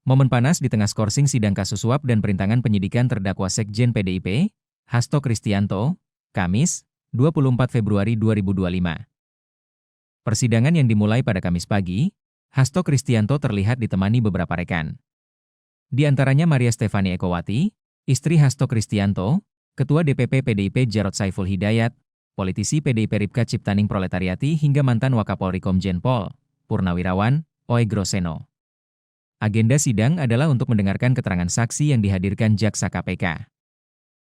Momen panas di tengah skorsing sidang kasus suap dan perintangan penyidikan terdakwa Sekjen PDIP, Hasto Kristianto, Kamis, 24 Februari 2025. Persidangan yang dimulai pada Kamis pagi, Hasto Kristianto terlihat ditemani beberapa rekan. Di antaranya Maria Stefani Ekowati, istri Hasto Kristianto, Ketua DPP PDIP Jarod Saiful Hidayat, politisi PDIP Ripka Ciptaning Proletariati hingga mantan Wakapolri Komjen Pol, Purnawirawan, Oey Groseno. Agenda sidang adalah untuk mendengarkan keterangan saksi yang dihadirkan Jaksa KPK.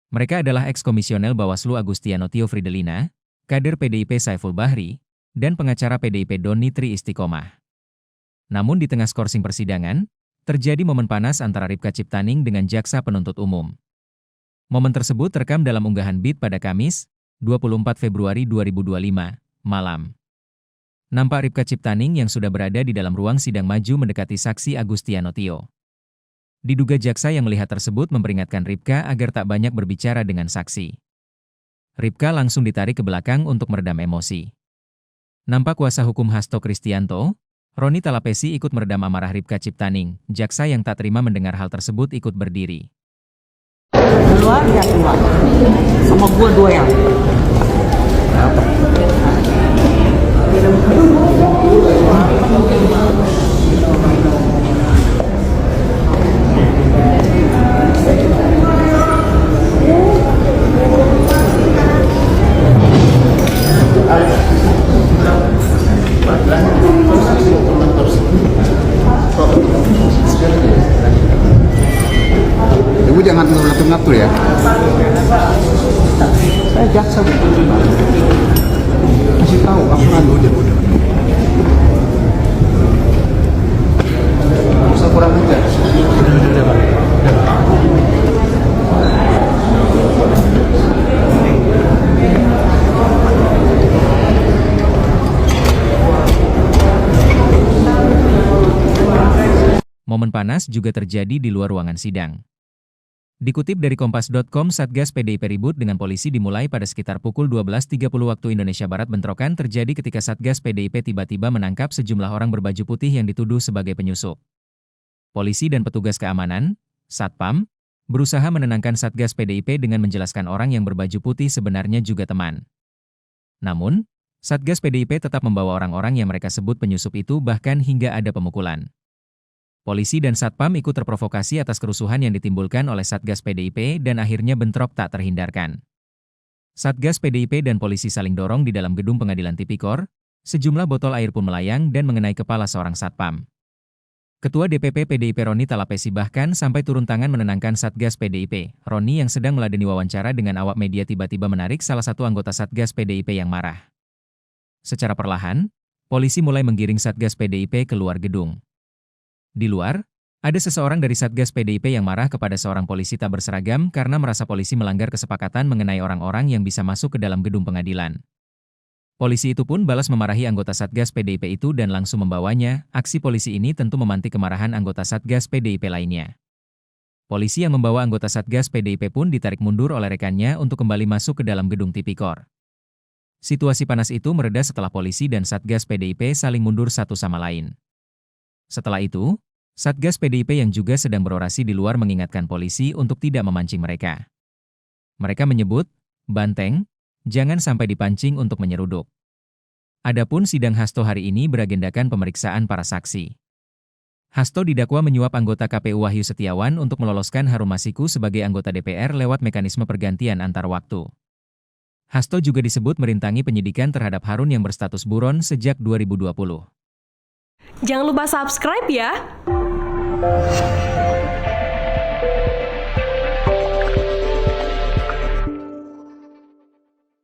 Mereka adalah eks-komisioner Bawaslu Agustiano Tio Fridelina, kader PDIP Saiful Bahri, dan pengacara PDIP Doni Tri Istiqomah. Namun di tengah skorsing persidangan, terjadi momen panas antara Ripka Ciptaning dengan Jaksa Penuntut Umum. Momen tersebut terekam dalam unggahan BIT pada Kamis, 24 Februari 2025, malam. Nampak Ripka Ciptaning yang sudah berada di dalam ruang sidang maju mendekati saksi Agustiano Tio. Diduga jaksa yang melihat tersebut memperingatkan Ripka agar tak banyak berbicara dengan saksi. Ripka langsung ditarik ke belakang untuk meredam emosi. Nampak kuasa hukum Hasto Kristianto, Roni Talapesi ikut meredam amarah Ripka Ciptaning. Jaksa yang tak terima mendengar hal tersebut ikut berdiri. Keluar ya keluar. Sama gua dua yang. Ibu jangan ngatur-ngatur ya. Saya jaksa. Kasih tahu aturan udah. Bisa kurang aja. Momen panas juga terjadi di luar ruangan sidang. Dikutip dari Kompas.com, Satgas PDIP ribut dengan polisi dimulai pada sekitar pukul 12.30 waktu Indonesia Barat. Bentrokan terjadi ketika Satgas PDIP tiba-tiba menangkap sejumlah orang berbaju putih yang dituduh sebagai penyusup. Polisi dan petugas keamanan, Satpam, berusaha menenangkan Satgas PDIP dengan menjelaskan orang yang berbaju putih sebenarnya juga teman. Namun, Satgas PDIP tetap membawa orang-orang yang mereka sebut penyusup itu bahkan hingga ada pemukulan. Polisi dan Satpam ikut terprovokasi atas kerusuhan yang ditimbulkan oleh Satgas PDIP dan akhirnya bentrok tak terhindarkan. Satgas PDIP dan polisi saling dorong di dalam gedung pengadilan Tipikor, sejumlah botol air pun melayang dan mengenai kepala seorang Satpam. Ketua DPP PDIP Roni Talapesi bahkan sampai turun tangan menenangkan Satgas PDIP. Roni yang sedang meladeni wawancara dengan awak media tiba-tiba menarik salah satu anggota Satgas PDIP yang marah. Secara perlahan, polisi mulai menggiring Satgas PDIP keluar gedung. Di luar, ada seseorang dari Satgas PDIP yang marah kepada seorang polisi tak berseragam karena merasa polisi melanggar kesepakatan mengenai orang-orang yang bisa masuk ke dalam gedung pengadilan. Polisi itu pun balas memarahi anggota Satgas PDIP itu dan langsung membawanya. Aksi polisi ini tentu memantik kemarahan anggota Satgas PDIP lainnya. Polisi yang membawa anggota Satgas PDIP pun ditarik mundur oleh rekannya untuk kembali masuk ke dalam gedung Tipikor. Situasi panas itu mereda setelah polisi dan Satgas PDIP saling mundur satu sama lain. Setelah itu, Satgas PDIP yang juga sedang berorasi di luar mengingatkan polisi untuk tidak memancing mereka. Mereka menyebut, "Banteng, jangan sampai dipancing untuk menyeruduk." Adapun sidang Hasto hari ini beragendakan pemeriksaan para saksi. Hasto didakwa menyuap anggota KPU Wahyu Setiawan untuk meloloskan Harun Masiku sebagai anggota DPR lewat mekanisme pergantian antar waktu. Hasto juga disebut merintangi penyidikan terhadap Harun yang berstatus buron sejak 2020. Jangan lupa subscribe ya!